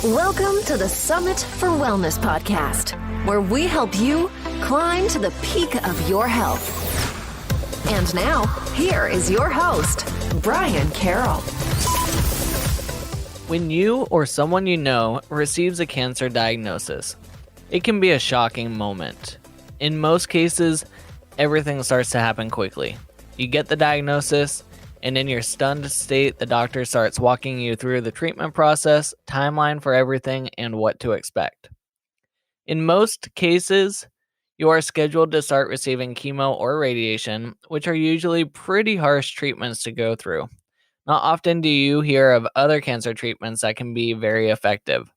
Welcome to the Summit for Wellness podcast, where we help you climb to the peak of your health. And now, here is your host, Brian Carroll. When you or someone you know receives a cancer diagnosis, it can be a shocking moment. In most cases, everything starts to happen quickly. You get the diagnosis, and in your stunned state, the doctor starts walking you through the treatment process, timeline for everything, and what to expect. In most cases, you are scheduled to start receiving chemo or radiation, which are usually pretty harsh treatments to go through. Not often do you hear of other cancer treatments that can be very effective.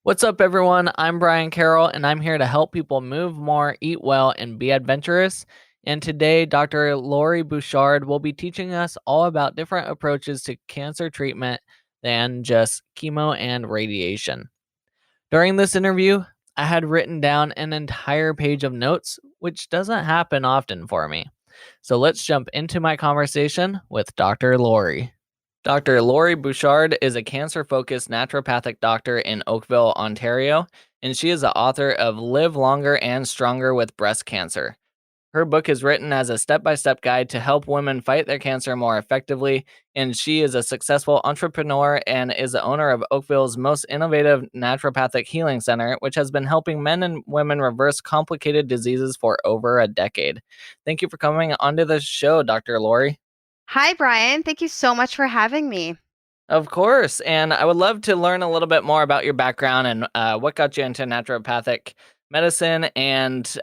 What's up, everyone? I'm Brian Carroll, and I'm here to help people move more, eat well, and be adventurous. And today, Dr. Lori Bouchard will be teaching us all about different approaches to cancer treatment than just chemo and radiation. During this interview, I had written down an entire page of notes, which doesn't happen often for me. So let's jump into my conversation with Dr. Lori. Dr. Lori Bouchard is a cancer-focused naturopathic doctor in Oakville, Ontario, and she is the author of Live Longer and Stronger with Breast Cancer. Her book is written as a step-by-step guide to help women fight their cancer more effectively, and she is a successful entrepreneur and is the owner of Oakville's most innovative naturopathic healing center, which has been helping men and women reverse complicated diseases for over a decade. Thank you for coming onto the show, Dr. Lori. Hi, Brian. Thank you so much for having me. Of course, and I would love to learn a little bit more about your background and what got you into naturopathic medicine, and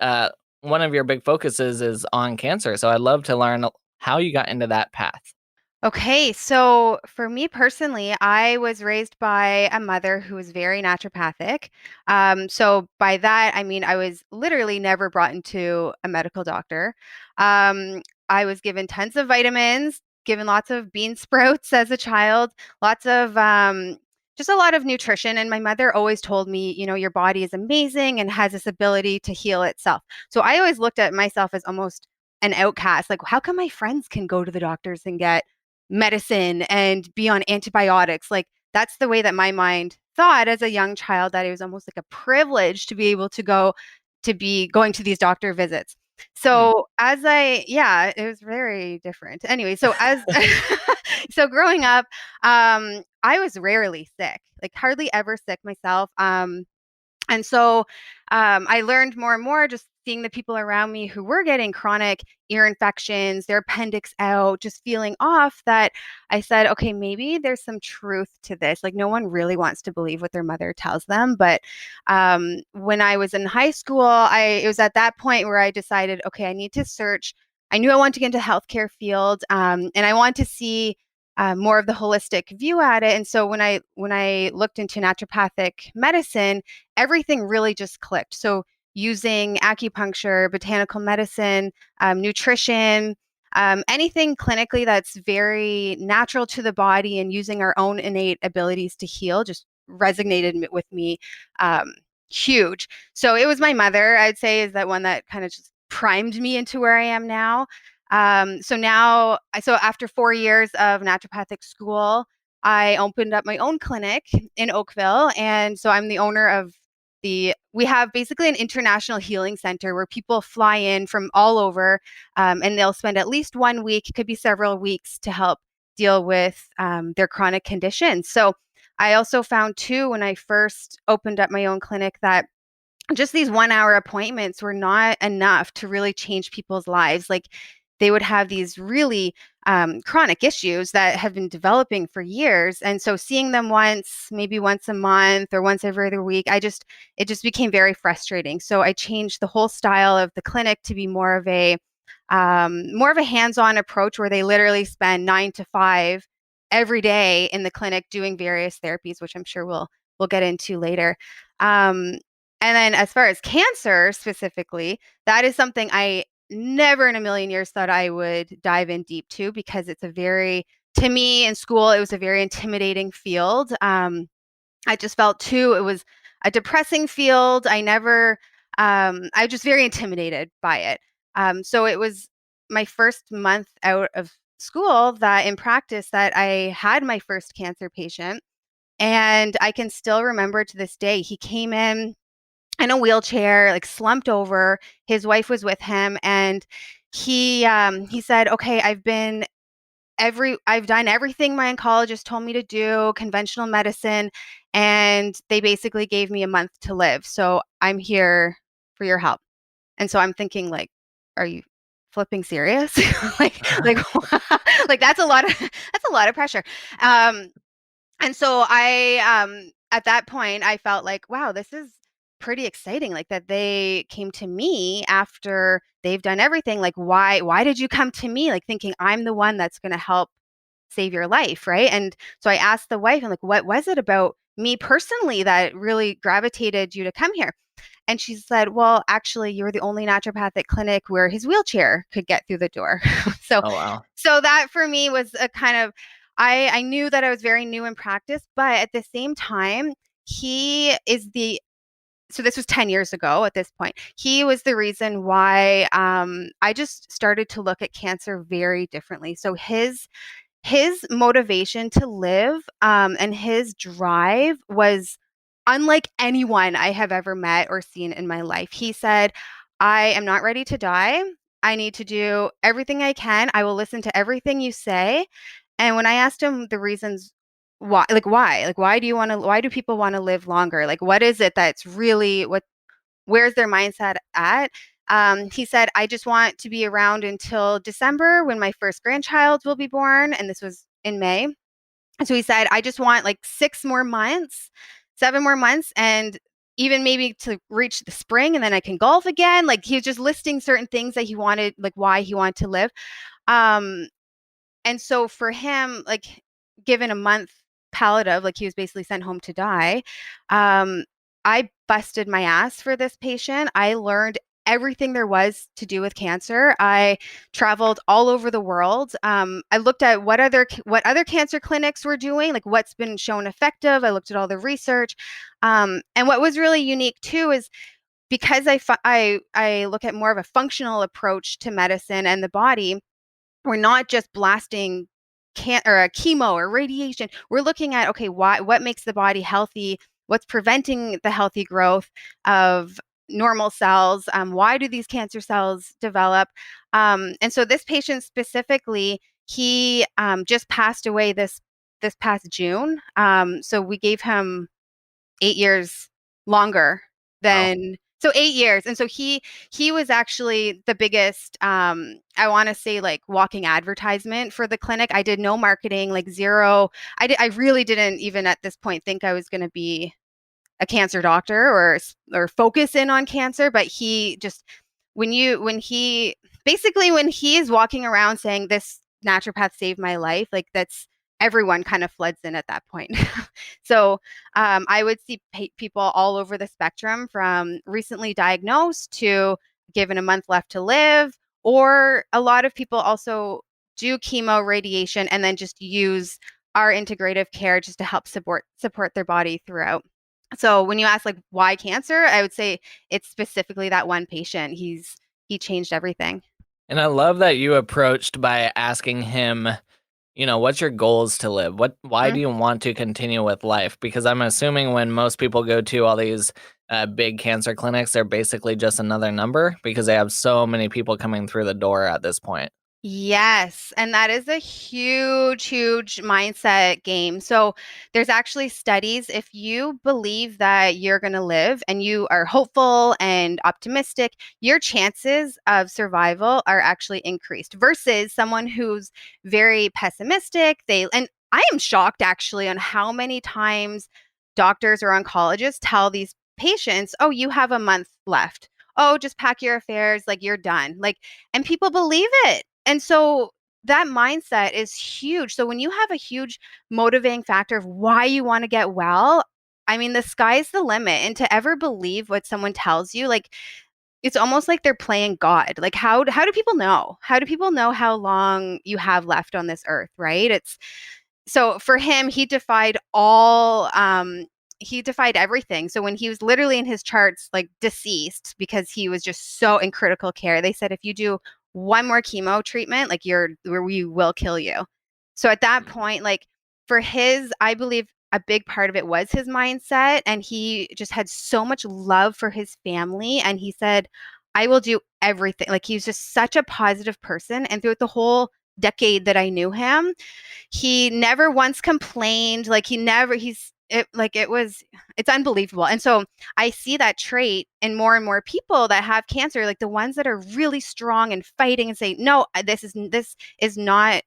one of your big focuses is on cancer, so I'd love to learn how you got into that path. Okay, so for me personally, I was raised by a mother who was very naturopathic. So by that, I mean I was literally never brought into a medical doctor. I was given tons of vitamins, given lots of bean sprouts as a child, lots of just a lot of nutrition. And my mother always told me, your body is amazing and has this ability to heal itself. So I always looked at myself as almost an outcast. Like, how come my friends can go to the doctors and get medicine and be on antibiotics? Like, that's the way that my mind thought as a young child, that it was almost like a privilege to be able to be going to these doctor visits. So it was very different. Anyway, so as so growing up, I was rarely sick, like hardly ever sick myself. And so I learned more and more just seeing the people around me who were getting chronic ear infections, their appendix out, just feeling off, that I said, okay, maybe there's some truth to this. Like, no one really wants to believe what their mother tells them. But when I was in high school, it was at that point where I decided, okay, I need to search. I knew I wanted to get into healthcare field, and I wanted to see more of the holistic view at it. And so when I looked into naturopathic medicine, everything really just clicked. So using acupuncture, botanical medicine, nutrition, anything clinically that's very natural to the body and using our own innate abilities to heal just resonated with me huge. So it was my mother, I'd say, is that one that kind of just primed me into where I am now. So after 4 years of naturopathic school, I opened up my own clinic in Oakville. And so I'm the owner of we have basically an international healing center where people fly in from all over, and they'll spend at least 1 week, could be several weeks, to help deal with their chronic conditions. So I also found too, when I first opened up my own clinic, that just these 1 hour appointments were not enough to really change people's lives. Like, they would have these really chronic issues that have been developing for years. And so seeing them once, maybe once a month or once every other week, it just became very frustrating. So I changed the whole style of the clinic to be more of a hands-on approach, where they literally spend 9 to 5 every day in the clinic doing various therapies, which I'm sure we'll get into later. And then as far as cancer specifically, that is something I never in a million years thought I would dive in deep to, because to me in school, it was a very intimidating field. I just felt too, it was a depressing field. I just very intimidated by it. So it was my first month out of school that in practice that I had my first cancer patient. And I can still remember to this day, he came in a wheelchair, like slumped over. His wife was with him, and he said, "Okay, I've done everything my oncologist told me to do, conventional medicine, and they basically gave me a month to live. So I'm here for your help." And so I'm thinking, like, are you flipping serious? like, like that's a lot of pressure. Um, and so at that point, I felt like, wow, this is pretty exciting. Like that they came to me after they've done everything. Like, why did you come to me? Like thinking I'm the one that's going to help save your life, right? And so I asked the wife, I'm like, what was it about me personally that really gravitated you to come here? And she said, well, actually, you were the only naturopathic clinic where his wheelchair could get through the door. so, Oh wow. so that for me was a kind of, I knew that I was very new in practice, but at the same time, he is the, so this was 10 years ago at this point. He was the reason why I just started to look at cancer very differently. So his motivation to live and his drive was unlike anyone I have ever met or seen in my life. He said, I am not ready to die. I need to do everything I can. I will listen to everything you say. And when I asked him the reasons why do people want to live longer? Like, what is it that's really where's their mindset at? He said, I just want to be around until December when my first grandchild will be born. And this was in May. And so he said, I just want like 6 more months, 7 more months, and even maybe to reach the spring and then I can golf again. Like he was just listing certain things that he wanted, like why he wanted to live. Um, and so for him, like given a month palliative, like he was basically sent home to die, um, I busted my ass for this patient. I learned everything there was to do with cancer. I traveled all over the world. I looked at what other cancer clinics were doing, like what's been shown effective. I looked at all the research, and what was really unique too is because I look at more of a functional approach to medicine and the body. We're not just blasting chemo or radiation. We're looking at, okay, what makes the body healthy? What's preventing the healthy growth of normal cells? Why do these cancer cells develop? And so this patient specifically, he just passed away this past June. So we gave him 8 years longer Wow. than, so 8 years. And so he was actually the biggest, I want to say, like walking advertisement for the clinic. I did no marketing, like zero. I really didn't even at this point think I was going to be a cancer doctor or focus in on cancer. But he just, when he is walking around saying this naturopath saved my life, like that's, everyone kind of floods in at that point. So I would see people all over the spectrum, from recently diagnosed to given a month left to live, or a lot of people also do chemo, radiation, and then just use our integrative care just to help support their body throughout. So when you ask like why cancer, I would say it's specifically that one patient. He changed everything. And I love that you approached by asking him, what's your goals to live? Why Mm-hmm. do you want to continue with life? Because I'm assuming when most people go to all these big cancer clinics, they're basically just another number because they have so many people coming through the door at this point. Yes, and that is a huge, huge mindset game. So there's actually studies. If you believe that you're going to live and you are hopeful and optimistic, your chances of survival are actually increased versus someone who's very pessimistic. And I am shocked actually on how many times doctors or oncologists tell these patients, "Oh, you have a month left. Oh, just pack your affairs, like you're done." Like, and people believe it. And so that mindset is huge. So when you have a huge motivating factor of why you want to get well, I mean, the sky's the limit. And to ever believe what someone tells you, like it's almost like they're playing God. Like how do people know? How do people know how long you have left on this earth, right? It's so for him, he defied everything. So when he was literally in his charts like deceased because he was just so in critical care, they said if you do one more chemo treatment, like we will kill you. So at that point, like for his, I believe a big part of it was his mindset, and he just had so much love for his family, and he said, I will do everything. Like, he's just such a positive person, and throughout the whole decade that I knew him, he never once complained. Like, it's unbelievable. And so I see that trait in more and more people that have cancer, like the ones that are really strong and fighting and say, no, this is not,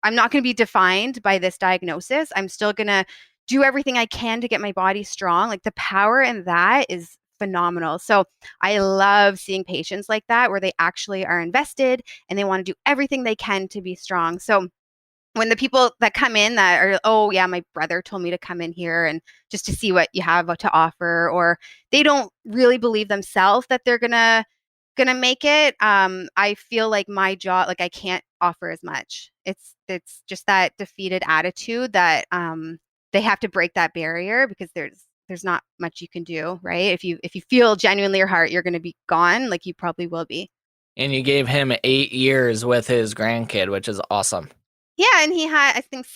I'm not going to be defined by this diagnosis. I'm still going to do everything I can to get my body strong. Like, the power in that is phenomenal. So I love seeing patients like that, where they actually are invested and they want to do everything they can to be strong. So when the people that come in that are, oh yeah, my brother told me to come in here and just to see what you have to offer, or they don't really believe themselves that they're gonna make it, I feel like my job, like, I can't offer as much. It's just that defeated attitude that they have to break that barrier, because there's not much you can do, right? If you feel genuinely your heart you're going to be gone, like, you probably will be. And you gave him 8 years with his grandkid, which is awesome. Yeah, and he had, I think,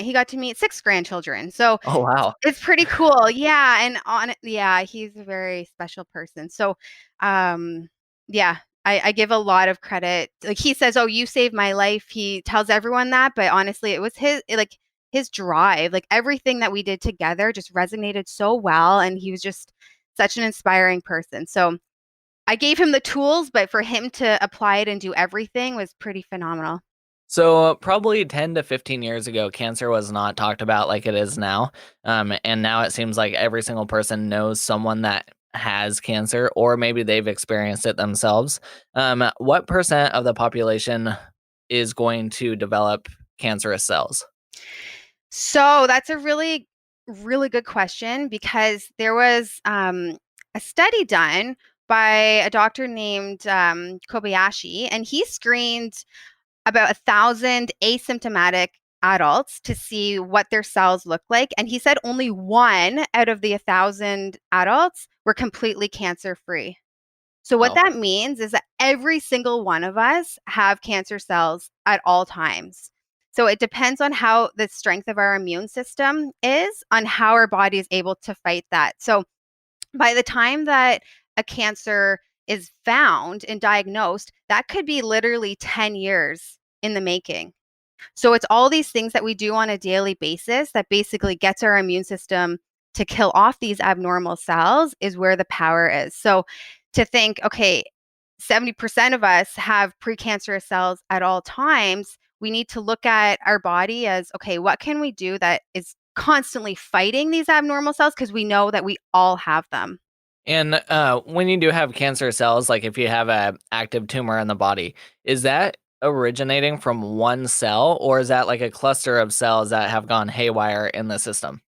he got to meet 6 grandchildren. So Oh, wow. it's pretty cool. Yeah, and yeah, he's a very special person. So, um, yeah, I give a lot of credit. Like, he says, "Oh, you saved my life." He tells everyone that, but honestly, it was his drive. Like, everything that we did together just resonated so well, and he was just such an inspiring person. So, I gave him the tools, but for him to apply it and do everything was pretty phenomenal. So probably 10 to 15 years ago, cancer was not talked about like it is now. And now it seems like every single person knows someone that has cancer, or maybe they've experienced it themselves. What percent of the population is going to develop cancerous cells? So that's a really, really good question, because there was a study done by a doctor named Kobayashi, and he screened about 1,000 asymptomatic adults to see what their cells look like. And he said only one out of the 1,000 adults were completely cancer free. So what Oh. that means is that every single one of us have cancer cells at all times. So it depends on how the strength of our immune system is, on how our body is able to fight that. So by the time that a cancer is found and diagnosed, that could be literally 10 years in the making. So it's all these things that we do on a daily basis that basically gets our immune system to kill off these abnormal cells, is where the power is. So to think, okay, 70% of us have precancerous cells at all times, we need to look at our body as, okay, what can we do that is constantly fighting these abnormal cells, because we know that we all have them. And when you do have cancer cells, like if you have a active tumor in the body, is that originating from one cell, or is that like a cluster of cells that have gone haywire in the system?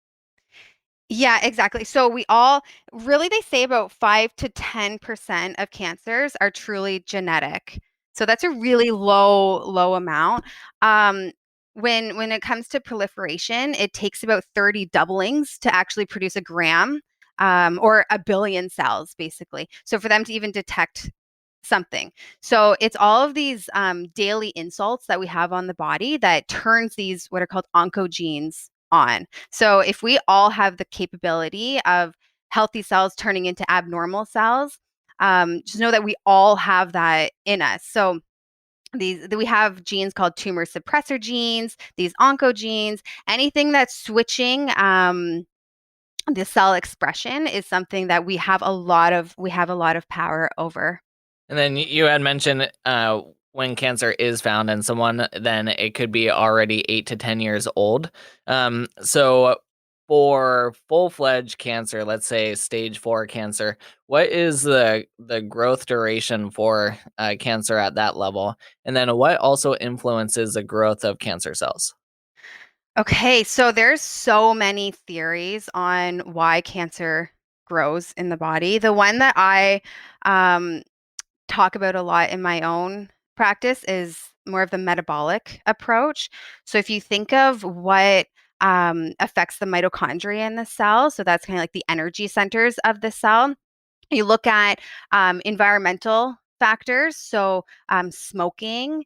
Yeah, exactly. So we all really, they say about 5 to 10% of cancers are truly genetic. So that's a really low amount. Um, when it comes to proliferation, it takes about 30 doublings to actually produce a gram, or a billion cells, basically. So for them to even detect something. So it's all of these daily insults that we have on the body that turns these, what are called oncogenes, on. So if we all have the capability of healthy cells turning into abnormal cells, just know that we all have that in us. So we have genes called tumor suppressor genes, these oncogenes. Anything that's switching the cell expression is something that we have a lot of power over. And then you had mentioned when cancer is found in someone, then it could be already 8 to 10 years old. So for full-fledged cancer, let's say stage 4 cancer, what is the growth duration for cancer at that level? And then what also influences the growth of cancer cells? Okay, so there's so many theories on why cancer grows in the body. The one that I um, talk about a lot in my own practice is more of the metabolic approach. So if you think of what affects the mitochondria in the cell, so that's kind of like the energy centers of the cell. You look at environmental factors, so smoking,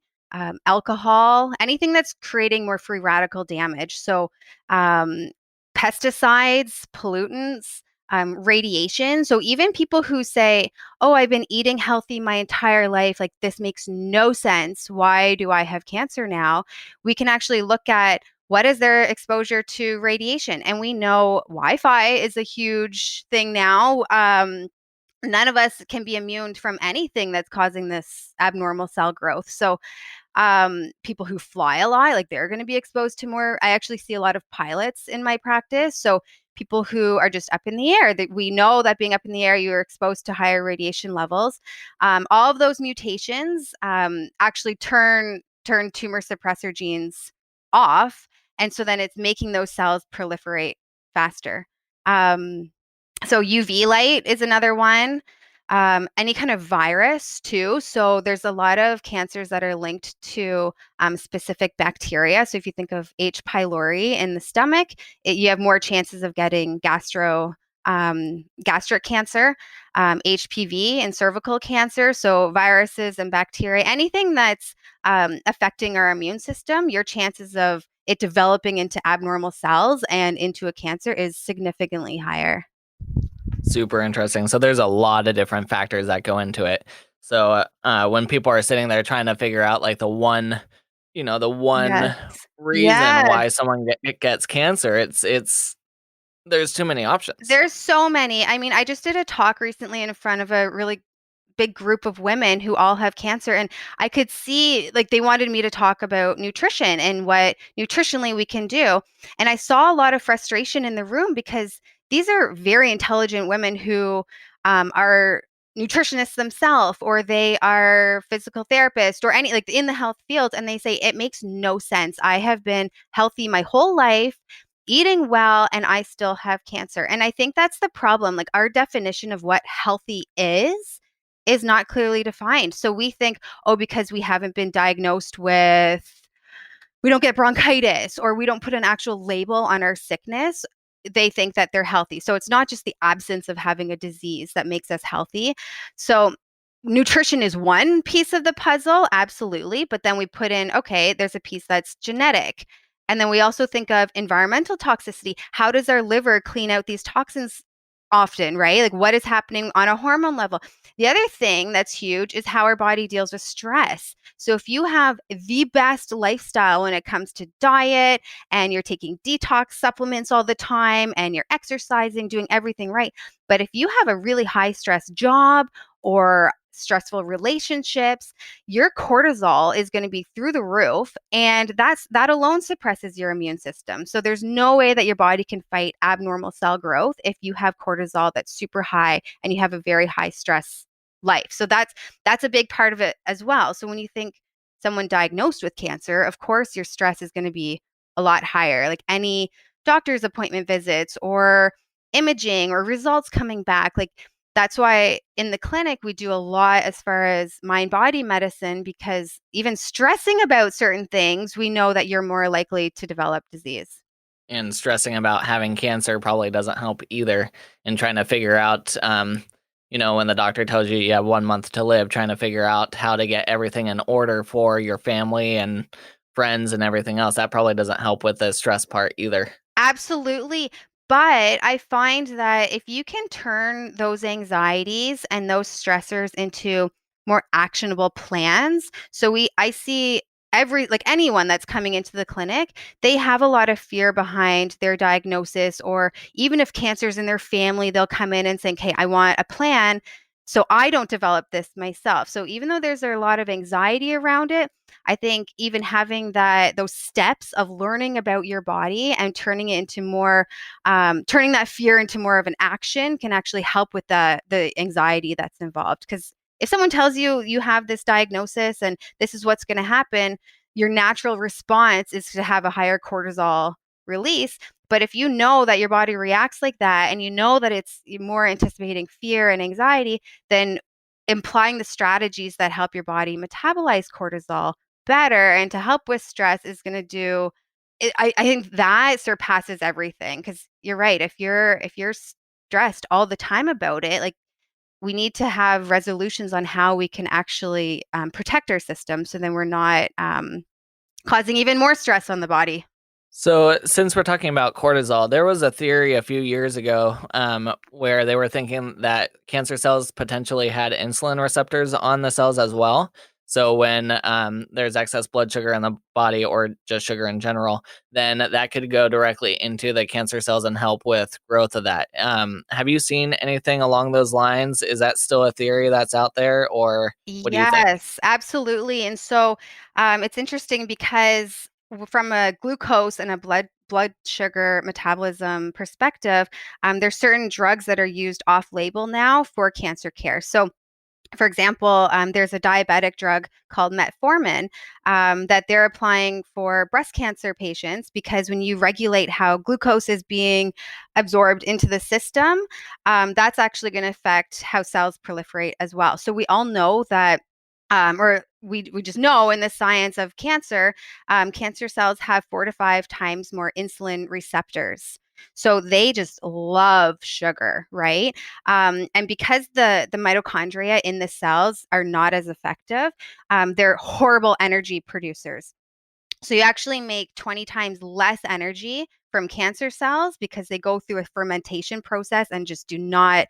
alcohol, anything that's creating more free radical damage. So um, pesticides, pollutants, radiation. So even people who say, "Oh, I've been eating healthy my entire life, like this makes no sense. Why do I have cancer now?" We can actually look at what is their exposure to radiation, and we know Wi-Fi is a huge thing now. None of us can be immune from anything that's causing this abnormal cell growth. So people who fly a lot, like they're going to be exposed to more. I actually see a lot of pilots in my practice. So people who are just up in the air, that we know that being up in the air, you're exposed to higher radiation levels. All of those mutations actually turn tumor suppressor genes off, and so then it's making those cells proliferate faster. So UV light is another one. Any kind of virus too. So there's a lot of cancers that are linked to specific bacteria. So if you think of H. pylori in the stomach, you have more chances of getting gastric cancer, HPV and cervical cancer. So viruses and bacteria, anything that's affecting our immune system, your chances of it developing into abnormal cells and into a cancer is significantly higher. Super interesting. So there's a lot of different factors that go into it. So when people are sitting there trying to figure out like the Yes. one reason Yes. why someone gets cancer, it's there's too many options. There's so many. I mean, I just did a talk recently in front of a really big group of women who all have cancer, and I could see like they wanted me to talk about nutrition and what nutritionally we can do. And I saw a lot of frustration in the room because these are very intelligent women who are nutritionists themselves, or they are physical therapists, or any like in the health field, and they say it makes no sense. I have been healthy my whole life, eating well, and I still have cancer. And I think that's the problem. Like our definition of what healthy is not clearly defined. So we think, oh, because we haven't been diagnosed with, we don't get bronchitis, or we don't put an actual label on our sickness, they think that they're healthy. So it's not just the absence of having a disease that makes us healthy. So nutrition is one piece of the puzzle, absolutely. But then we put in, okay, there's a piece that's genetic. And then we also think of environmental toxicity. How does our liver clean out these toxins often, right? Like what is happening on a hormone level? The other thing that's huge is how our body deals with stress. So if you have the best lifestyle when it comes to diet, and you're taking detox supplements all the time, and you're exercising, doing everything right, but if you have a really high stress job or stressful relationships, your cortisol is going to be through the roof, and that alone suppresses your immune system. So there's no way that your body can fight abnormal cell growth if you have cortisol that's super high and you have a very high stress life. So that's a big part of it as well. So when you think someone diagnosed with cancer, of course your stress is going to be a lot higher. Like any doctor's appointment visits or imaging or results coming back, like that's why in the clinic we do a lot as far as mind body medicine, because even stressing about certain things, we know that you're more likely to develop disease. And stressing about having cancer probably doesn't help either. And trying to figure out, when the doctor tells you you have 1 month to live, trying to figure out how to get everything in order for your family and friends and everything else, that probably doesn't help with the stress part either. Absolutely. But I find that if you can turn those anxieties and those stressors into more actionable plans, I see like anyone that's coming into the clinic, they have a lot of fear behind their diagnosis, or even if cancer's in their family, they'll come in and say, "Hey, I want a plan so I don't develop this myself." So even though there's a lot of anxiety around it, I think even having those steps of learning about your body and turning it into more, turning that fear into more of an action can actually help with the anxiety that's involved. Because if someone tells you you have this diagnosis and this is what's going to happen, your natural response is to have a higher cortisol release. But if you know that your body reacts like that, and you know that it's more anticipating fear and anxiety, then implying the strategies that help your body metabolize cortisol better and to help with stress is going to do it. I think that surpasses everything, because you're right. If you're stressed all the time about it, like we need to have resolutions on how we can actually protect our system, so then we're not causing even more stress on the body. So, since we're talking about cortisol, there was a theory a few years ago where they were thinking that cancer cells potentially had insulin receptors on the cells as well. So, when there's excess blood sugar in the body or just sugar in general, then that could go directly into the cancer cells and help with growth of that. Have you seen anything along those lines? Is that still a theory that's out there, or what do you think? Yes, absolutely. And so it's interesting because from a glucose and a blood sugar metabolism perspective, there's certain drugs that are used off label now for cancer care. So for example, there's a diabetic drug called metformin that they're applying for breast cancer patients because when you regulate how glucose is being absorbed into the system, that's actually going to affect how cells proliferate as well. So we all know that. Or we just know in the science of cancer, cancer cells have 4 to 5 times more insulin receptors. So they just love sugar, right? And because the mitochondria in the cells are not as effective, they're horrible energy producers. So you actually make 20 times less energy from cancer cells because they go through a fermentation process and just do not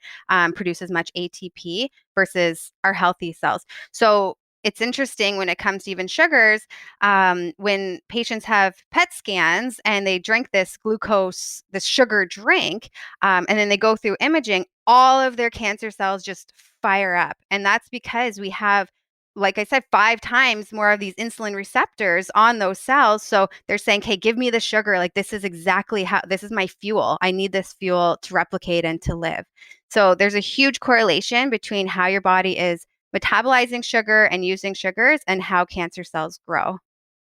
produce as much ATP versus our healthy cells. So it's interesting when it comes to even sugars, when patients have PET scans and they drink this glucose, this sugar drink, and then they go through imaging, all of their cancer cells just fire up. And that's because we have, like I said, 5 times more of these insulin receptors on those cells. So they're saying, hey, give me the sugar. Like, this is exactly how, this is my fuel. I need this fuel to replicate and to live. So there's a huge correlation between how your body is metabolizing sugar and using sugars and how cancer cells grow.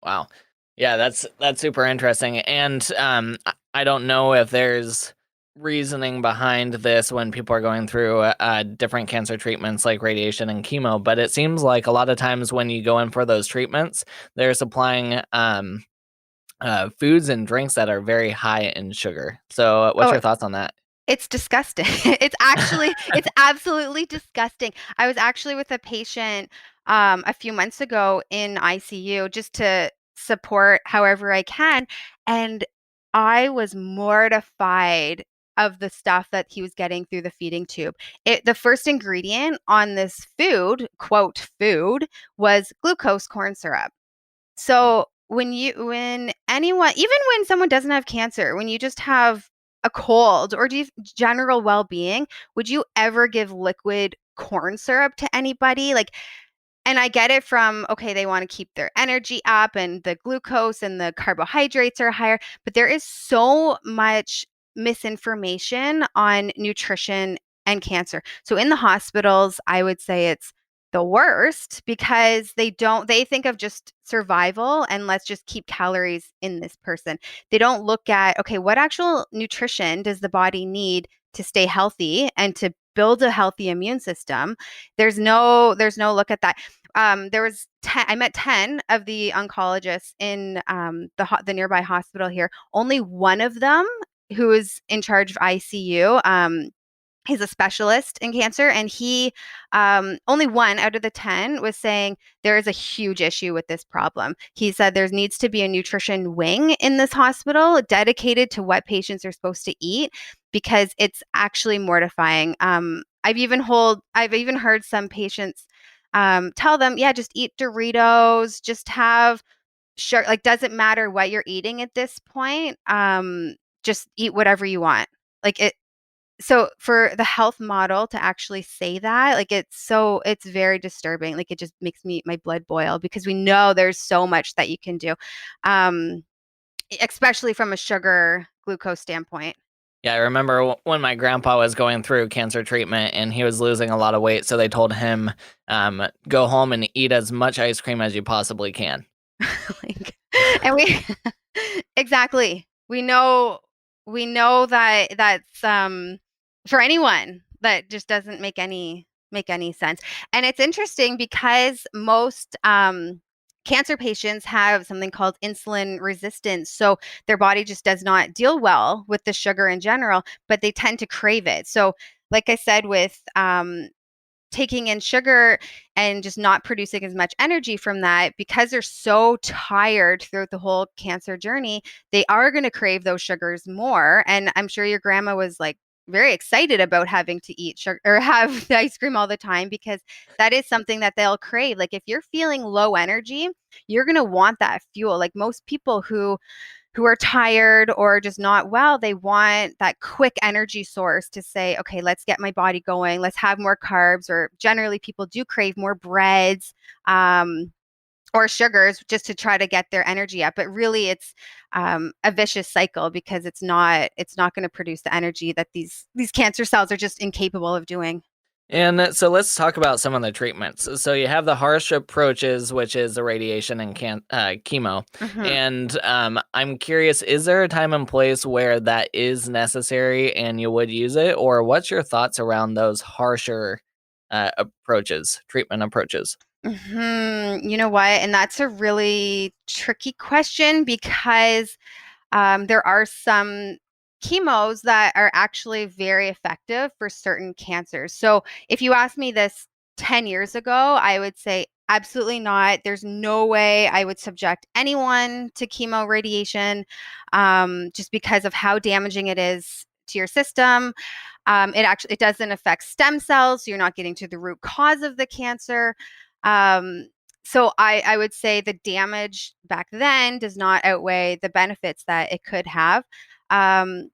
Wow. Yeah, that's super interesting. And I don't know if there's reasoning behind this when people are going through different cancer treatments like radiation and chemo, but it seems like a lot of times when you go in for those treatments, they're supplying foods and drinks that are very high in sugar. So, what's Oh, your thoughts on that? it's disgusting. It's absolutely disgusting. I was actually with a patient a few months ago in ICU just to support however I can. And I was mortified of the stuff that he was getting through the feeding tube. The first ingredient on this food, quote, food, was glucose corn syrup. So when anyone, even when someone doesn't have cancer, when you just have a cold or general well-being, would you ever give liquid corn syrup to anybody? Like, and I get it from, okay, they want to keep their energy up and the glucose and the carbohydrates are higher, but there is so much misinformation on nutrition and cancer. So in the hospitals, I would say it's the worst because they think of just survival and let's just keep calories in this person. They don't look at, okay, what actual nutrition does the body need to stay healthy and to build a healthy immune system? There's no look at that. There was 10, I met 10 of the oncologists in the nearby hospital here. Only one of them who is in charge of ICU. He's a specialist in cancer, and he only one out of the 10 was saying there is a huge issue with this problem. He said there needs to be a nutrition wing in this hospital dedicated to what patients are supposed to eat because it's actually mortifying. I've even heard some patients tell them, yeah, just eat Doritos, just have sugar. Like, doesn't matter what you're eating at this point. Just eat whatever you want. Like it. So for the health model to actually say that, like it's very disturbing. Like it just makes my blood boil because we know there's so much that you can do, um, especially from a sugar glucose standpoint. Yeah, I remember when my grandpa was going through cancer treatment and he was losing a lot of weight, so they told him, go home and eat as much ice cream as you possibly can. Like, and we exactly. We know that that's for anyone that just doesn't make any sense. And it's interesting because most cancer patients have something called insulin resistance. So their body just does not deal well with the sugar in general, but they tend to crave it. So like I said with taking in sugar and just not producing as much energy from that, because they're so tired throughout the whole cancer journey, they are going to crave those sugars more. And I'm sure your grandma was like very excited about having to eat sugar or have the ice cream all the time, because that is something that they'll crave. Like if you're feeling low energy, you're going to want that fuel. Like most people who are tired or just not well, they want that quick energy source to say, okay, let's get my body going. Let's have more carbs, or generally people do crave more breads, or sugars just to try to get their energy up. But really it's a vicious cycle, because it's not going to produce the energy that these cancer cells are just incapable of doing. And so let's talk about some of the treatments. So you have the harsh approaches, which is the radiation and chemo. Mhm. And I'm curious, is there a time and place where that is necessary and you would use it? Or what's your thoughts around those harsher treatment approaches? You know what? And that's a really tricky question, because there are some chemos that are actually very effective for certain cancers. So if you asked me this 10 years ago, I would say absolutely not. There's no way I would subject anyone to chemo radiation, just because of how damaging it is to your system. It doesn't affect stem cells, so you're not getting to the root cause of the cancer. So I would say the damage back then does not outweigh the benefits that it could have. Um,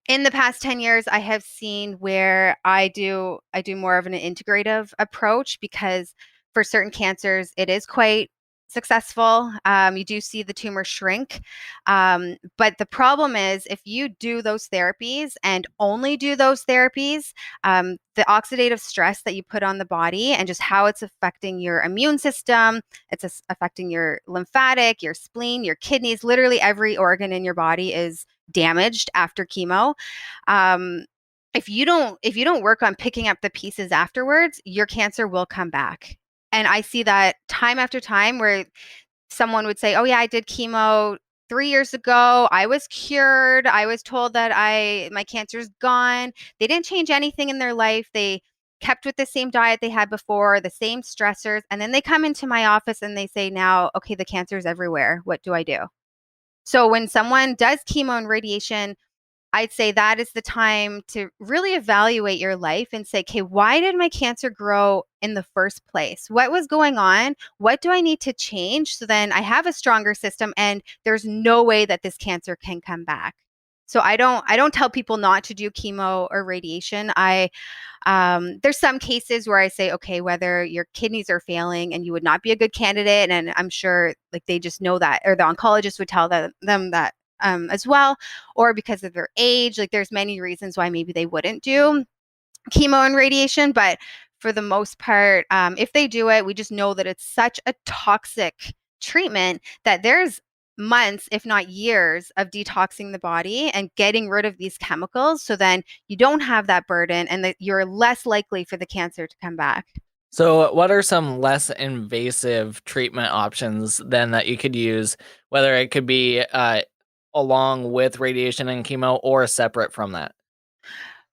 in the past 10 years, I have seen where I do more of an integrative approach, because for certain cancers it is quite successful. You do see the tumor shrink. But the problem is, if you do those therapies and only do those therapies, the oxidative stress that you put on the body and just how it's affecting your immune system, affecting your lymphatic, your spleen, your kidneys, literally every organ in your body is damaged after chemo. Um, if you don't work on picking up the pieces afterwards, your cancer will come back. And I see that time after time, where someone would say, "Oh yeah, I did chemo 3 years ago. I was cured. I was told that my cancer's gone." They didn't change anything in their life. They kept with the same diet they had before, the same stressors, and then they come into my office and they say, "Now, okay, the cancer's everywhere. What do I do?" So when someone does chemo and radiation, I'd say that is the time to really evaluate your life and say, okay, why did my cancer grow in the first place? What was going on? What do I need to change so then I have a stronger system and there's no way that this cancer can come back? So I don't tell people not to do chemo or radiation. There's some cases where I say, okay, whether your kidneys are failing and you would not be a good candidate, and I'm sure like they just know that, or the oncologist would tell them that as well, or because of their age. Like there's many reasons why maybe they wouldn't do chemo and radiation, but for the most part, if they do it, we just know that it's such a toxic treatment that there's months, if not years, of detoxing the body and getting rid of these chemicals. So then you don't have that burden, and that you're less likely for the cancer to come back. So, what are some less invasive treatment options then that you could use, whether it could be along with radiation and chemo or separate from that?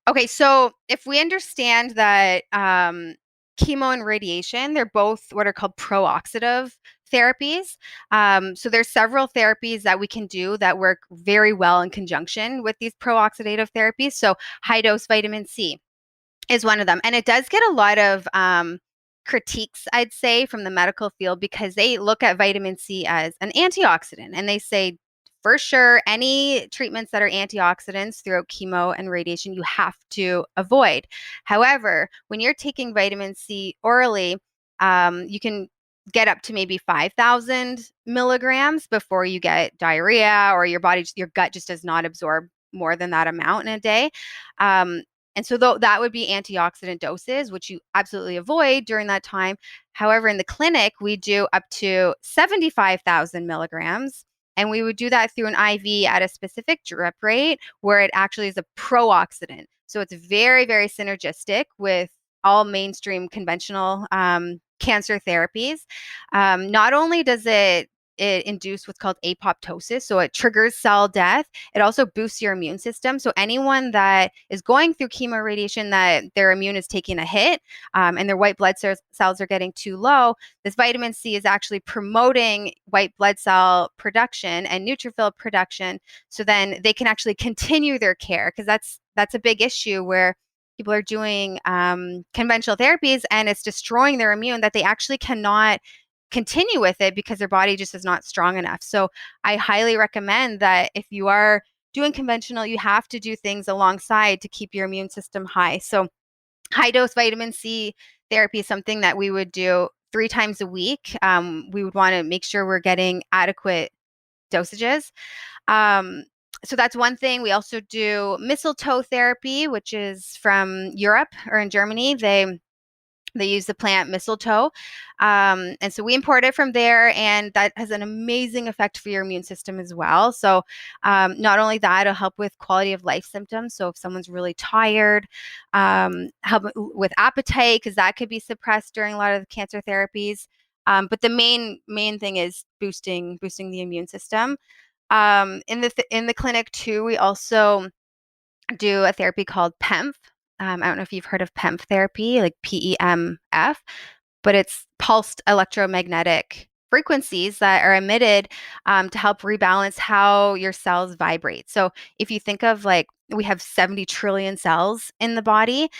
Okay, so if we understand that chemo and radiation, they're both what are called pro-oxidative therapies. So there's several therapies that we can do that work very well in conjunction with these pro-oxidative therapies. So high dose vitamin C is one of them. And it does get a lot of critiques, I'd say, from the medical field, because they look at vitamin C as an antioxidant, and they say, for sure, any treatments that are antioxidants throughout chemo and radiation, you have to avoid. However, when you're taking vitamin C orally, you can get up to maybe 5,000 milligrams before you get diarrhea, or your gut just does not absorb more than that amount in a day. Um, and so that would be antioxidant doses, which you absolutely avoid during that time. However, in the clinic, we do up to 75,000 milligrams. And we would do that through an IV at a specific drip rate where it actually is a pro-oxidant. So it's very, very synergistic with all mainstream conventional cancer therapies. Not only does it it induce what's called apoptosis. So it triggers cell death. It also boosts your immune system. So anyone that is going through chemo radiation that their immune is taking a hit, and their white blood cells are getting too low, this vitamin C is actually promoting white blood cell production and neutrophil production. So then they can actually continue their care, because that's a big issue where people are doing conventional therapies and it's destroying their immune, that they actually cannot continue with it because their body just is not strong enough. So I highly recommend that if you are doing conventional, you have to do things alongside to keep your immune system high. So high dose vitamin C therapy is something that we would do 3 times a week. We would want to make sure we're getting adequate dosages. So that's one thing. We also do mistletoe therapy, which is from Europe, or in Germany. They use the plant mistletoe. And so we import it from there, and that has an amazing effect for your immune system as well. So not only that, it'll help with quality of life symptoms. So if someone's really tired, help with appetite, because that could be suppressed during a lot of the cancer therapies. But the main thing is boosting the immune system. In the clinic too, we also do a therapy called PEMF. I don't know if you've heard of PEMF therapy, like PEMF, but it's pulsed electromagnetic frequencies that are emitted to help rebalance how your cells vibrate. So if you think of, like, we have 70 trillion cells in the body,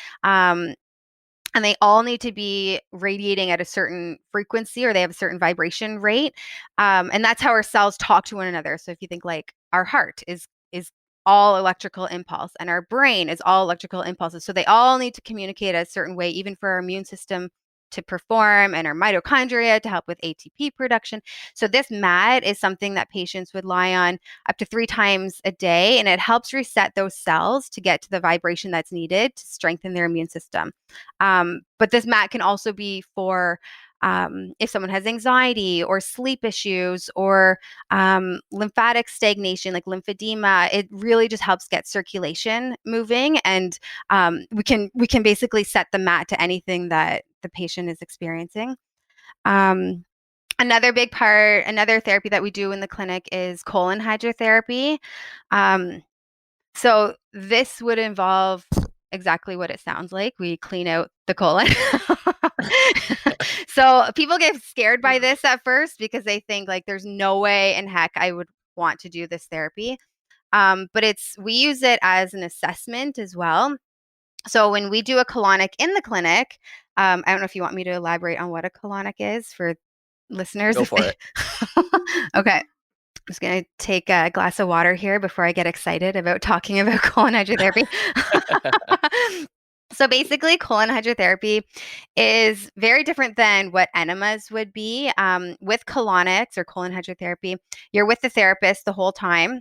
and they all need to be radiating at a certain frequency, or they have a certain vibration rate. And that's how our cells talk to one another. So if you think, like, our heart is all electrical impulse, and our brain is all electrical impulses. So they all need to communicate a certain way, even for our immune system to perform, and our mitochondria to help with ATP production. So this mat is something that patients would lie on up to 3 times a day, and it helps reset those cells to get to the vibration that's needed to strengthen their immune system. But this mat can also be for if someone has anxiety or sleep issues, or lymphatic stagnation, like lymphedema. It really just helps get circulation moving, and we can basically set the mat to anything that the patient is experiencing. Another therapy that we do in the clinic is colon hydrotherapy. So this would involve exactly what it sounds like. We clean out the colon. So people get scared by this at first, because they think, like, there's no way in heck I would want to do this therapy. But we use it as an assessment as well. So when we do a colonic in the clinic, I don't know if you want me to elaborate on what a colonic is for listeners. Go for it. Okay. I'm just going to take a glass of water here before I get excited about talking about colon hydrotherapy. So basically, colon hydrotherapy is very different than what enemas would be. With colonics or colon hydrotherapy, you're with the therapist the whole time,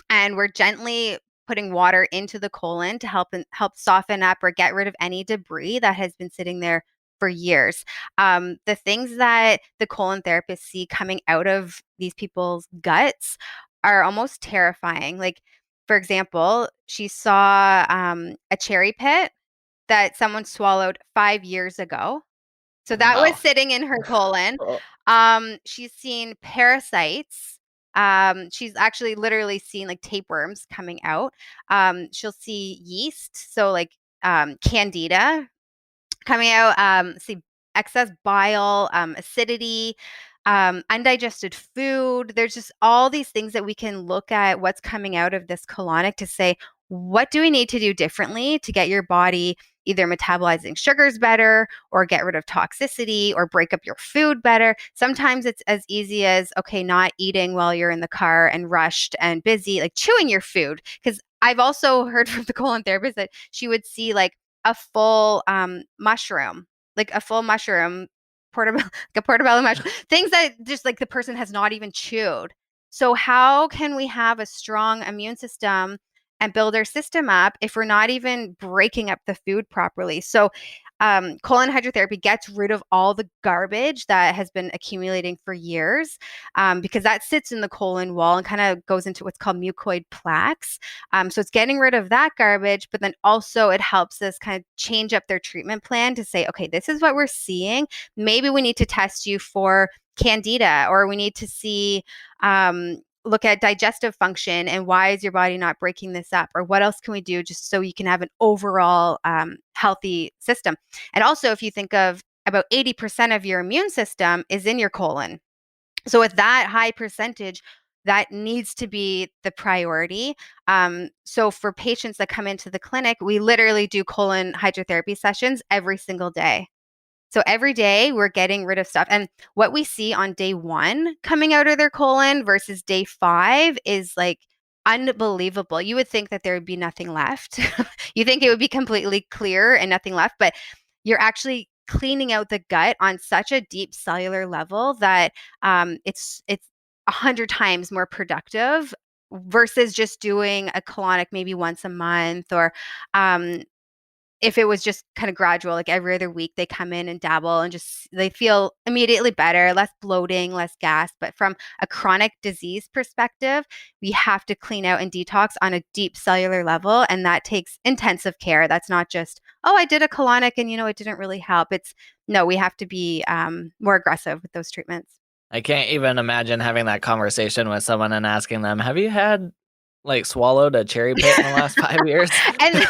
and we're gently putting water into the colon to help soften up or get rid of any debris that has been sitting there for years. The things that the colon therapists see coming out of these people's guts are almost terrifying. Like, for example, she saw a cherry pit that someone swallowed 5 years ago. So that was Wow. sitting in her colon. She's seen parasites. She's actually literally seen, like, tapeworms coming out. She'll see yeast, so like candida coming out. See excess bile, acidity, undigested food. There's just all these things that we can look at what's coming out of this colonic to say, what do we need to do differently to get your body either metabolizing sugars better, or get rid of toxicity, or break up your food better. Sometimes it's as easy as, okay, not eating while you're in the car and rushed and busy, like chewing your food. Because I've also heard from the colon therapist that she would see, like, a full mushroom, like a portobello mushroom, things that just, like, the person has not even chewed. So how can we have a strong immune system and build our system up if we're not even breaking up the food properly? So Colon hydrotherapy gets rid of all the garbage that has been accumulating for years, because that sits in the colon wall and kind of goes into what's called mucoid plaques. So it's getting rid of that garbage, but then also it helps us kind of change up their treatment plan to say, okay, this is what we're seeing. Maybe we need to test you for candida, or we need to see, look at digestive function and why is your body not breaking this up, or what else can we do just so you can have an overall healthy system. And also, if you think of about 80% of your immune system is in your colon. So with that high percentage, that needs to be the priority. So for patients that come into the clinic, we literally do colon hydrotherapy sessions every single day. So every day we're getting rid of stuff. And what we see on day 1 coming out of their colon versus day 5 is like unbelievable. You would think that there would be nothing left. You think it would be completely clear and nothing left, but you're actually cleaning out the gut on such a deep cellular level that it's 100 times more productive versus just doing a colonic maybe once a month, or um, if it was just kind of gradual, like every other week they come in and dabble and just they feel immediately better, less bloating, less gas. But from a chronic disease perspective, we have to clean out and detox on a deep cellular level. And that takes intensive care. That's not just, oh, I did a colonic and, it didn't really help. It's no, we have to be more aggressive with those treatments. I can't even imagine having that conversation with someone and asking them, have you had like swallowed a cherry pit in the last 5 years? and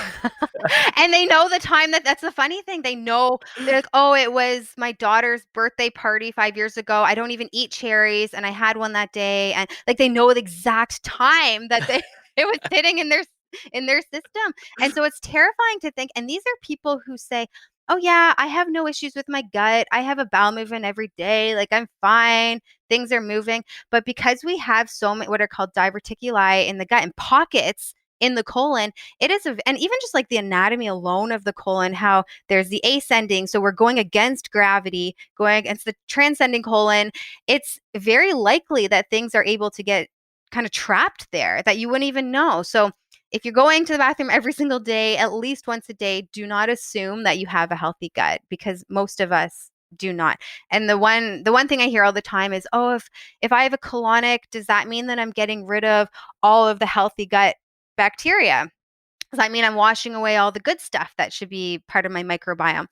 and they know the time that's the funny thing. They know, they're like, oh, it was my daughter's birthday party 5 years ago. I don't even eat cherries, and I had one that day. And like they know the exact time that they it was sitting in their system. And so it's terrifying to think. And these are people who say, oh yeah, I have no issues with my gut. I have a bowel movement every day. Like I'm fine. Things are moving. But because we have so many what are called diverticuli in the gut and pockets in the colon, it is and even just like the anatomy alone of the colon, how there's the ascending, so we're going against gravity, going against the transcending colon. It's very likely that things are able to get kind of trapped there that you wouldn't even know. So if you're going to the bathroom every single day, at least once a day, do not assume that you have a healthy gut, because most of us do not. And the one thing I hear all the time is, oh, if I have a colonic, does that mean that I'm getting rid of all of the healthy gut bacteria? Does that mean I'm washing away all the good stuff that should be part of my microbiome?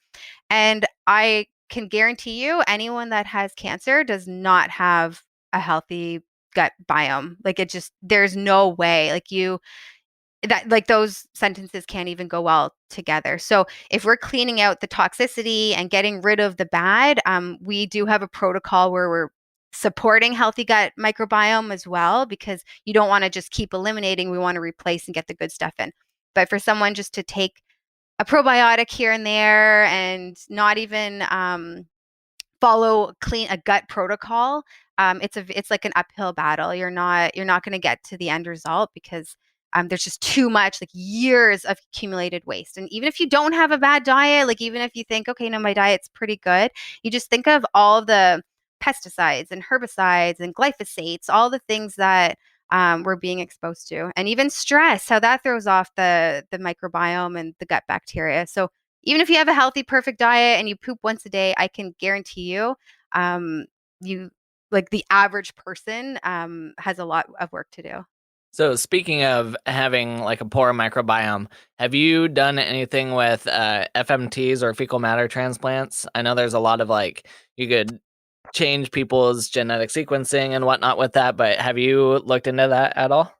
And I can guarantee you, anyone that has cancer does not have a healthy gut biome. Like it just, there's no way. Like those sentences can't even go well together. So if we're cleaning out the toxicity and getting rid of the bad, we do have a protocol where we're supporting healthy gut microbiome as well, because you don't want to just keep eliminating. We want to replace and get the good stuff in. But for someone just to take a probiotic here and there and not even follow clean a gut protocol, it's like an uphill battle. You're not going to get to the end result, because there's just too much, like years of accumulated waste. And even if you don't have a bad diet, like even if you think, okay, no, my diet's pretty good, you just think of all of the pesticides and herbicides and glyphosates, all the things that we're being exposed to, and even stress, how that throws off the microbiome and the gut bacteria. So even if you have a healthy, perfect diet and you poop once a day, I can guarantee you, you like the average person has a lot of work to do. So speaking of having like a poor microbiome, have you done anything with FMTs or fecal matter transplants? I know there's a lot of like, you could change people's genetic sequencing and whatnot with that, but have you looked into that at all?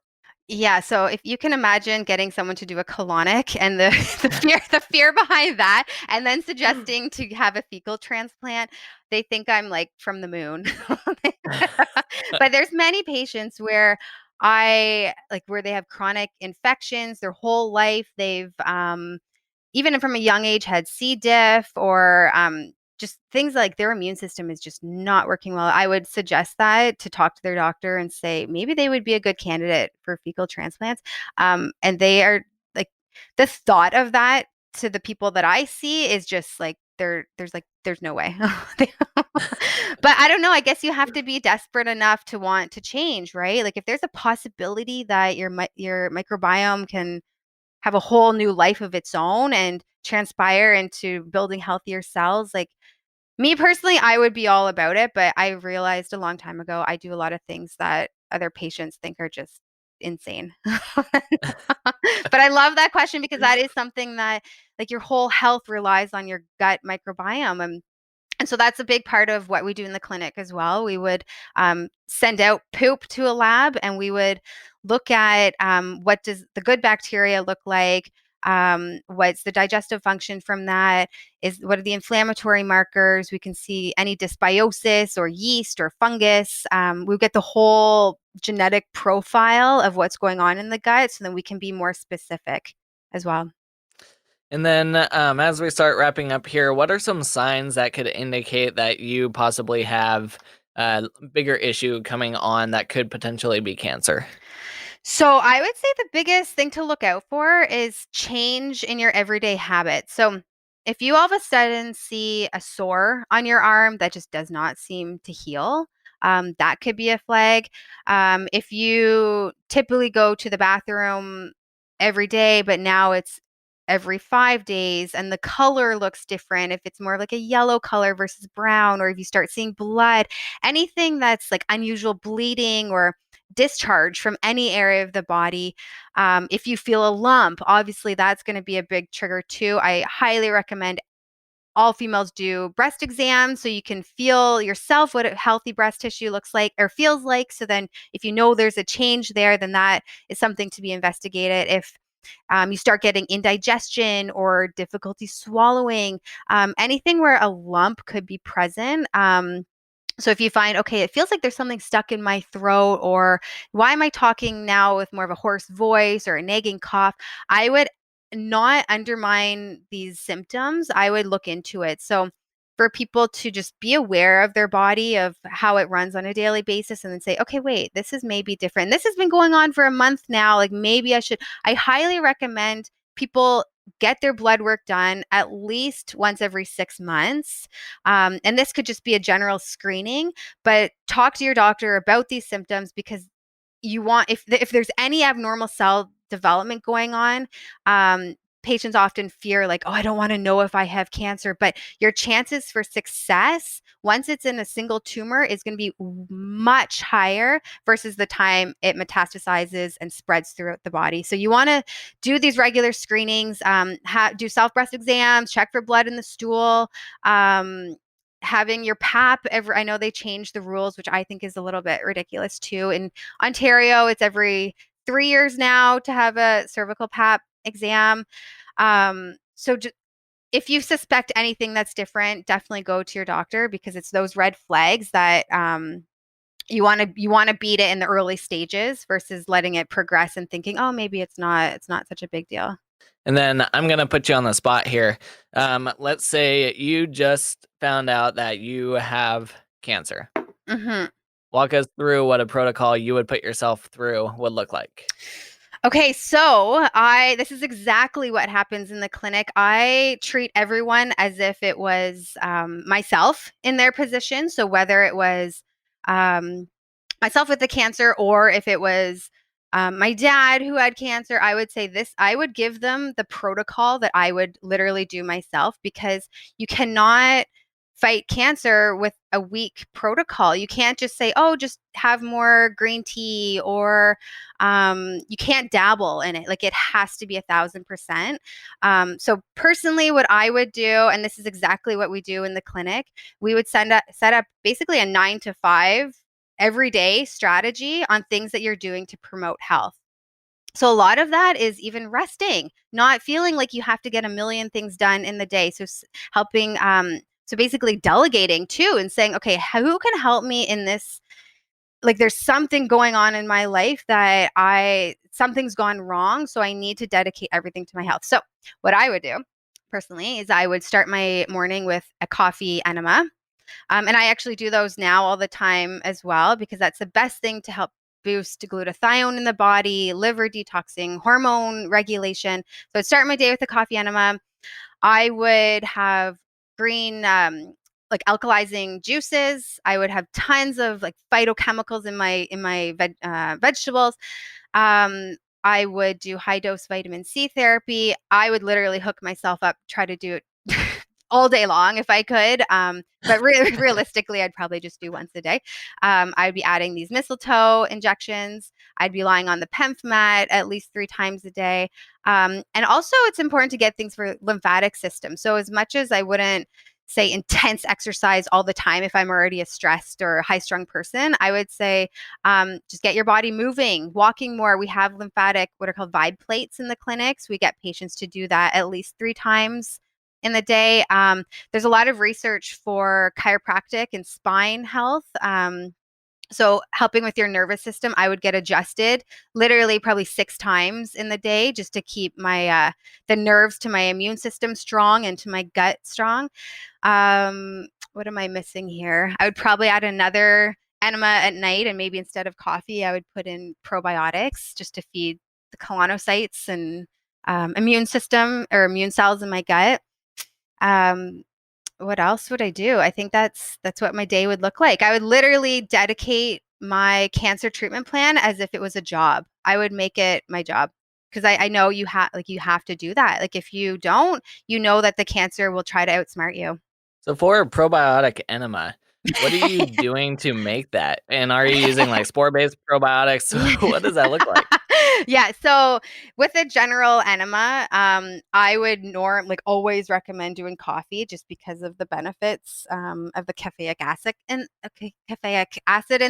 Yeah, so if you can imagine getting someone to do a colonic and the the fear behind that, and then suggesting to have a fecal transplant, they think I'm like from the moon. But there's many patients where where they have chronic infections their whole life. They've even from a young age had C. diff, or just things like their immune system is just not working well. I would suggest that to talk to their doctor and say maybe they would be a good candidate for fecal transplants. And they are like, the thought of that to the people that I see is just like there's no way. But I don't know. I guess you have to be desperate enough to want to change, right? Like if there's a possibility that your microbiome can have a whole new life of its own and transpire into building healthier cells. Like me personally, I would be all about it, but I realized a long time ago I do a lot of things that other patients think are just insane. But I love that question because that is something that like your whole health relies on your gut microbiome. And so that's a big part of what we do in the clinic as well. We would send out poop to a lab and we would look at what does the good bacteria look like, what's the digestive function from that, is what are the inflammatory markers. We can see any dysbiosis or yeast or fungus. We get the whole genetic profile of what's going on in the gut so then we can be more specific as well. And then as we start wrapping up here, what are some signs that could indicate that you possibly have a bigger issue coming on that could potentially be cancer? So I would say the biggest thing to look out for is change in your everyday habits. So if you all of a sudden see a sore on your arm that just does not seem to heal, that could be a flag. If you typically go to the bathroom every day, but now it's every 5 days and the color looks different, if it's more like a yellow color versus brown, or if you start seeing blood, anything that's like unusual bleeding or discharge from any area of the body. If you feel a lump, obviously that's going to be a big trigger too. I highly recommend all females do breast exams so you can feel yourself what a healthy breast tissue looks like or feels like. So then if you know there's a change there, then that is something to be investigated. If you start getting indigestion or difficulty swallowing, anything where a lump could be present. So if you find, okay, it feels like there's something stuck in my throat, or why am I talking now with more of a hoarse voice or a nagging cough, I would not undermine these symptoms. I would look into it. So for people to just be aware of their body, of how it runs on a daily basis, and then say, okay, wait, this is maybe different. This has been going on for a month now. Like maybe I highly recommend people get their blood work done at least once every 6 months. And this could just be a general screening, but talk to your doctor about these symptoms because you want, if there's any abnormal cell development going on, patients often fear like, oh, I don't want to know if I have cancer, but your chances for success once it's in a single tumor is going to be much higher versus the time it metastasizes and spreads throughout the body. So you want to do these regular screenings, do self breast exams, check for blood in the stool, having your pap every, I know they changed the rules, which I think is a little bit ridiculous too. In Ontario, it's every 3 years now to have a cervical pap exam. So if you suspect anything that's different, definitely go to your doctor because it's those red flags that you want to beat it in the early stages versus letting it progress and thinking, oh, maybe it's not such a big deal. And then I'm going to put you on the spot here. Let's say you just found out that you have cancer. Mm-hmm. Walk us through what a protocol you would put yourself through would look like. Okay, so this is exactly what happens in the clinic. I treat everyone as if it was myself in their position. So whether it was myself with the cancer or if it was my dad who had cancer, I would say this, I would give them the protocol that I would literally do myself because you cannot fight cancer with a weak protocol. You can't just say, oh, just have more green tea, or you can't dabble in it. Like it has to be 1,000%. So personally, what I would do, and this is exactly what we do in the clinic, we would set up basically a 9 to 5 everyday strategy on things that you're doing to promote health. So a lot of that is even resting, not feeling like you have to get a million things done in the day. So helping, so basically delegating too and saying, okay, who can help me in this? Like there's something going on in my life that something's gone wrong. So I need to dedicate everything to my health. So what I would do personally is I would start my morning with a coffee enema. And I actually do those now all the time as well, because that's the best thing to help boost glutathione in the body, liver detoxing, hormone regulation. So I'd start my day with a coffee enema. I would have green, like alkalizing juices. I would have tons of like phytochemicals in my vegetables. I would do high dose vitamin C therapy. I would literally hook myself up, try to do it all day long if I could. But realistically, I'd probably just do once a day. I'd be adding these mistletoe injections. I'd be lying on the PEMF mat at least 3 times a day. And also, it's important to get things for lymphatic system. So as much as I wouldn't say intense exercise all the time if I'm already a stressed or high strung person, I would say just get your body moving, walking more. We have lymphatic, what are called vibe plates in the clinics. We get patients to do that at least 3 times in the day. There's a lot of research for chiropractic and spine health. So helping with your nervous system, I would get adjusted literally probably 6 times in the day just to keep my the nerves to my immune system strong and to my gut strong. What am I missing here? I would probably add another enema at night, and maybe instead of coffee, I would put in probiotics just to feed the colonocytes and immune system or immune cells in my gut. Um, what else would I do? I think that's what my day would look like. I would literally dedicate my cancer treatment plan as if it was a job. I would make it my job because I know you have to do that. Like if you don't, you know that the cancer will try to outsmart you. So for a probiotic enema, what are you doing to make that? And are you using like spore-based probiotics? What does that look like? Yeah, so with a general enema, I would always recommend doing coffee just because of the benefits of the caffeic acid in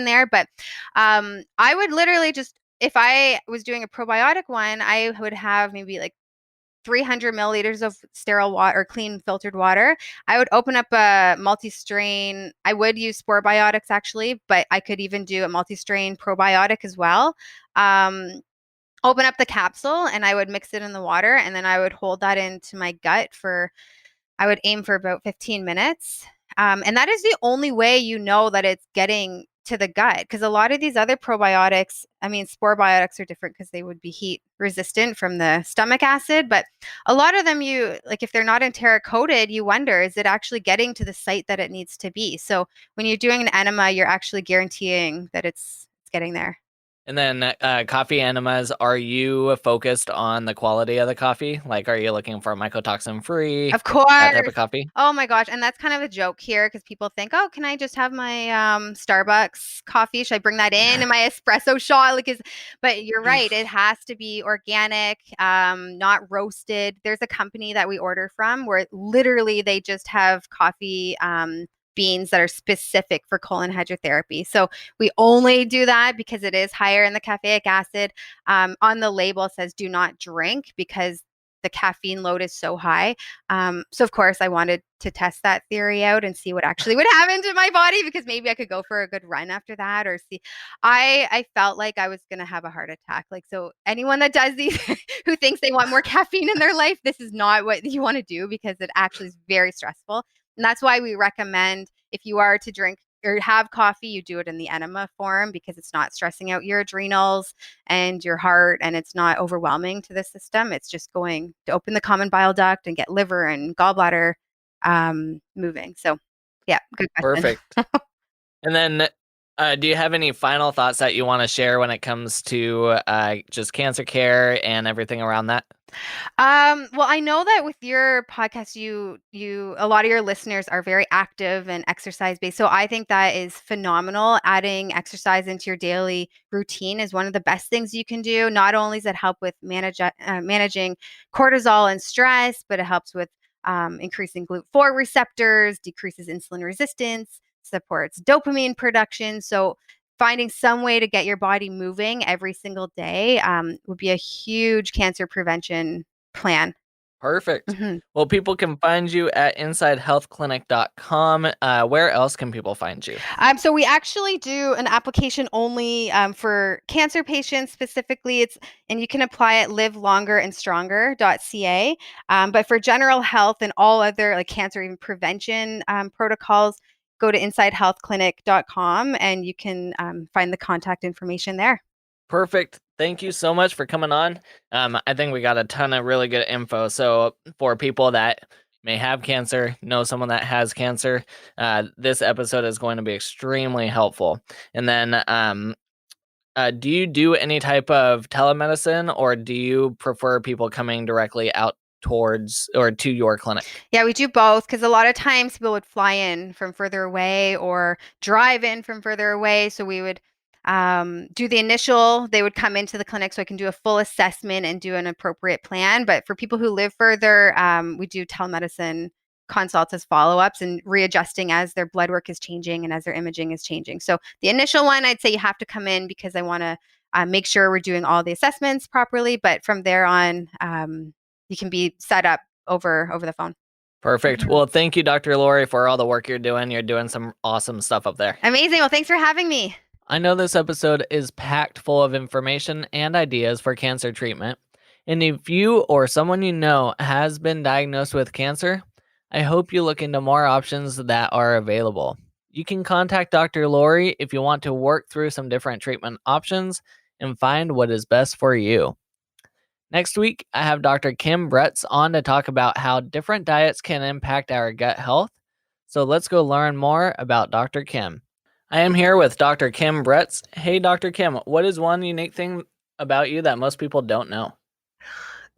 there. But I would literally just, if I was doing a probiotic one, I would have maybe like 300 milliliters of sterile water or clean filtered water. I would open up a multi-strain. I would use spore biotics actually, but I could even do a multi-strain probiotic as well. Open up the capsule and I would mix it in the water, and then I would hold that into my gut I would aim for about 15 minutes. And that is the only way you know that it's getting to the gut, because a lot of these other probiotics, I mean, spore biotics are different because they would be heat resistant from the stomach acid. But a lot of them, if they're not enteric coated, you wonder, is it actually getting to the site that it needs to be? So when you're doing an enema, you're actually guaranteeing that it's getting there. And then coffee enemas, are you focused on the quality of the coffee? Like, are you looking for mycotoxin-free, Of that type of course. coffee? Oh my gosh. And that's kind of a joke here because people think, oh, can I just have my Starbucks coffee? Should I bring that in my espresso shot? But you're right. It has to be organic, not roasted. There's a company that we order from where literally they just have coffee beans that are specific for colon hydrotherapy. So we only do that because it is higher in the caffeic acid. On the label, it says do not drink because the caffeine load is so high. So of course I wanted to test that theory out and see what actually would happen to my body, because maybe I could go for a good run after that or see. I felt like I was going to have a heart attack. So anyone that does these who thinks they want more caffeine in their life, this is not what you want to do because it actually is very stressful. And that's why we recommend, if you are to drink or have coffee, you do it in the enema form because it's not stressing out your adrenals and your heart, and it's not overwhelming to the system. It's just going to open the common bile duct and get liver and gallbladder moving. So, yeah, good question. Perfect. And then do you have any final thoughts that you want to share when it comes to just cancer care and everything around that? Well, I know that with your podcast, a lot of your listeners are very active and exercise based. So I think that is phenomenal. Adding exercise into your daily routine is one of the best things you can do. Not only does it help with managing cortisol and stress, but it helps with increasing GLUT4 receptors, decreases insulin resistance, supports dopamine production. So finding some way to get your body moving every single day would be a huge cancer prevention plan. Perfect. Mhm. Well, people can find you at insidehealthclinic.com. Where else can people find you? So we actually do an application only for cancer patients specifically. And you can apply at livelongerandStronger.ca. But for general health and all other like cancer even prevention protocols, go to insidehealthclinic.com and you can find the contact information there. Perfect. Thank you so much for coming on. I think we got a ton of really good info. So for people that may have cancer, know someone that has cancer, this episode is going to be extremely helpful. And then Do you do any type of telemedicine, or do you prefer people coming directly out towards or to your clinic? Yeah, we do both because a lot of times people would fly in from further away or drive in from further away. So we would do the initial, they would come into the clinic so I can do a full assessment and do an appropriate plan. But for people who live further, we do telemedicine consults as follow-ups and readjusting as their blood work is changing and as their imaging is changing. So the initial one, I'd say you have to come in because I want to make sure we're doing all the assessments properly. But from there on, you can be set up over the phone. Perfect. Well, thank you, Dr. Lori, for all the work you're doing. You're doing some awesome stuff up there. Amazing. Well, thanks for having me. I know this episode is packed full of information and ideas for cancer treatment. And if you or someone you know has been diagnosed with cancer, I hope you look into more options that are available. You can contact Dr. Lori if you want to work through some different treatment options and find what is best for you. Next week, I have Dr. Kim Bretz on to talk about how different diets can impact our gut health. So let's go learn more about Dr. Kim. I am here with Dr. Kim Bretz. Hey, Dr. Kim, what is one unique thing about you that most people don't know?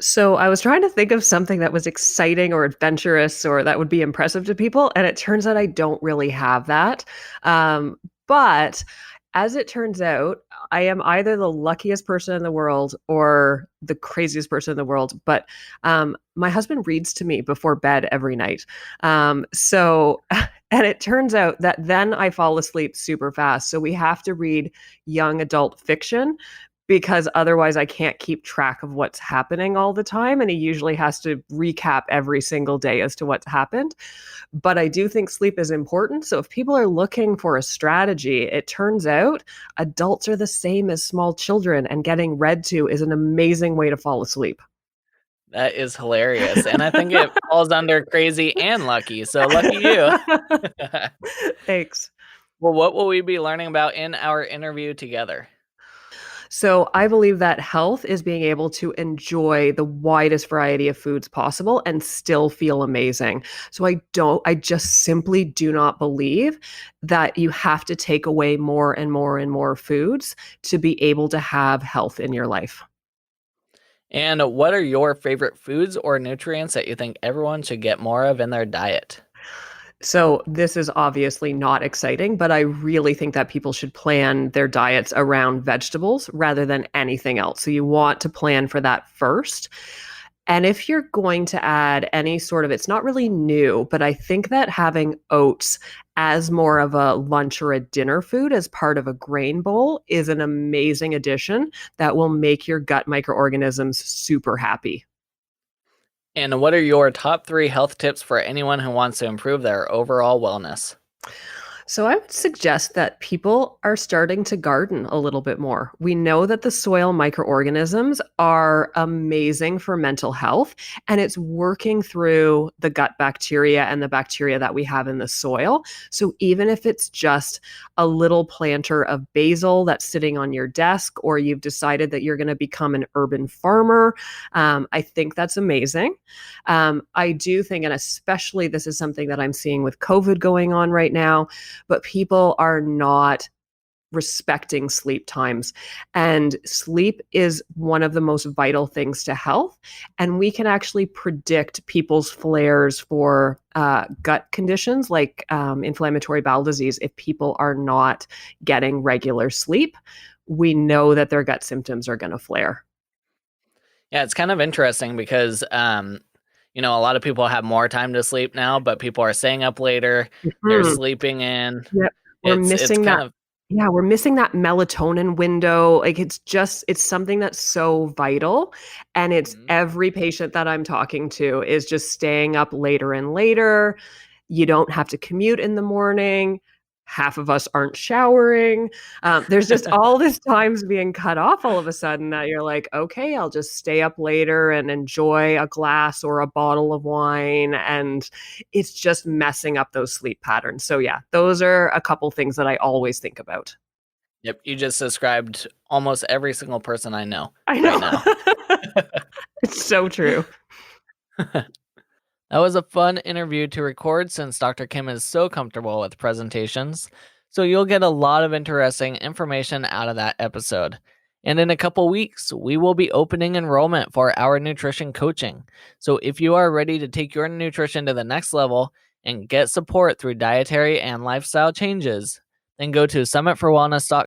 So I was trying to think of something that was exciting or adventurous or that would be impressive to people, and it turns out I don't really have that. But as it turns out, I am either the luckiest person in the world or the craziest person in the world. But my husband reads to me before bed every night. So, and it turns out that then I fall asleep super fast. So we have to read young adult fiction because otherwise I can't keep track of what's happening all the time. And he usually has to recap every single day as to what's happened. But I do think sleep is important. So if people are looking for a strategy, it turns out adults are the same as small children, and getting read to is an amazing way to fall asleep. That is hilarious. And I think it falls under crazy and lucky. So lucky you. Thanks. Well, what will we be learning about in our interview together? So I believe that health is being able to enjoy the widest variety of foods possible and still feel amazing. So I just simply do not believe that you have to take away more and more and more foods to be able to have health in your life. And what are your favorite foods or nutrients that you think everyone should get more of in their diet? So this is obviously not exciting, but I really think that people should plan their diets around vegetables rather than anything else. So you want to plan for that first. And if you're going to add any sort of, it's not really new, but I think that having oats as more of a lunch or a dinner food as part of a grain bowl is an amazing addition that will make your gut microorganisms super happy. And what are your top 3 health tips for anyone who wants to improve their overall wellness? So I would suggest that people are starting to garden a little bit more. We know that the soil microorganisms are amazing for mental health, and it's working through the gut bacteria and the bacteria that we have in the soil. So even if it's just a little planter of basil that's sitting on your desk, or you've decided that you're going to become an urban farmer, I think that's amazing. I do think, and especially this is something that I'm seeing with COVID going on right now, but people are not respecting sleep times. And sleep is one of the most vital things to health. And we can actually predict people's flares for gut conditions like inflammatory bowel disease. If people are not getting regular sleep, we know that their gut symptoms are going to flare. Yeah, it's kind of interesting because, a lot of people have more time to sleep now, but people are staying up later. They're Mhm. sleeping in. Yep. We're It's missing kind that. of Yeah, we're missing that melatonin window. Like it's something that's so vital. And it's Mhm. every patient that I'm talking to is just staying up later and later. You don't have to commute in the morning. Half of us aren't showering. There's just all this times being cut off all of a sudden that you're like, okay, I'll just stay up later and enjoy a glass or a bottle of wine. And it's just messing up those sleep patterns. So yeah, those are a couple things that I always think about. Yep, you just described almost every single person I know I right know. now. It's so true. That was a fun interview to record since Dr. Kim is so comfortable with presentations. So you'll get a lot of interesting information out of that episode. And in a couple weeks, we will be opening enrollment for our nutrition coaching. So if you are ready to take your nutrition to the next level and get support through dietary and lifestyle changes, then go to summitforwellness.com